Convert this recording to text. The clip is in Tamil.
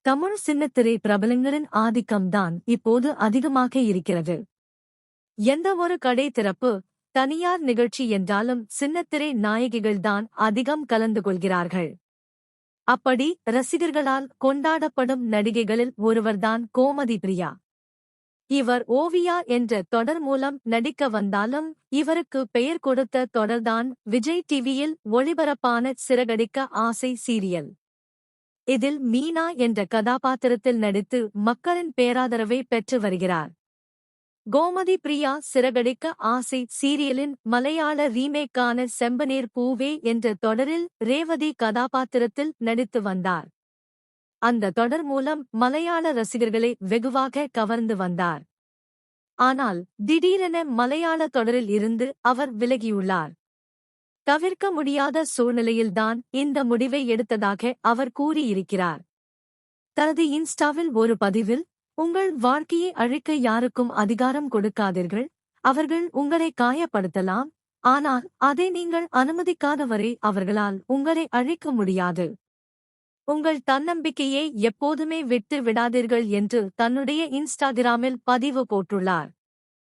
தமிழ் சின்னத்திரை பிரபலங்களின் ஆதிக்கம்தான் இப்போது அதிகமாக இருக்கிறது. எந்த ஒரு கடை திறப்பு, தனியார் நிகழ்ச்சி என்றாலும் சின்னத்திரை நாயகிகள்தான் அதிகம் கலந்து கொள்கிறார்கள். அப்படி ரசிகர்களால் கொண்டாடப்படும் நடிகைகளில் ஒருவர்தான் கோமதி பிரியா. இவர் ஓவியா என்ற தொடர் மூலம் நடிக்க வந்தாலும் இவருக்கு பெயர் கொடுத்த தொடர்தான் விஜய் டிவியில் ஒளிபரப்பான சிறகடிக்க ஆசை சீரியல். இதில் மீனா என்ற கதாபாத்திரத்தில் நடித்து மக்களின் பேராதரவை பெற்று வருகிறார். கோமதி பிரியா சிறகடிக்க ஆசை சீரியலின் மலையாள ரீமேக்கான செம்பனீர் பூவே என்ற தொடரில் ரேவதி கதாபாத்திரத்தில் நடித்து வந்தார். அந்த தொடர் மூலம் மலையாள ரசிகர்களை வெகுவாக கவர்ந்து வந்தார். ஆனால் திடீரென மலையாள தொடரில் இருந்து அவர் விலகியுள்ளார். தவிர்க்க முடியாத சூழ்நிலையில்தான் இந்த முடிவை எடுத்ததாக அவர் கூறியிருக்கிறார். தனது இன்ஸ்டாவில் ஒரு பதிவில், உங்கள் வாழ்க்கையை அழிக்க யாருக்கும் அதிகாரம் கொடுக்காதீர்கள். அவர்கள் உங்களை காயப்படுத்தலாம். ஆனால் அதை நீங்கள் அனுமதிக்காதவரை அவர்களால் உங்களை அழிக்க முடியாது. உங்கள் தன்னம்பிக்கையை எப்போதுமே விட்டு விடாதீர்கள் என்று தன்னுடைய இன்ஸ்டாகிராமில் பதிவு போட்டுள்ளார்.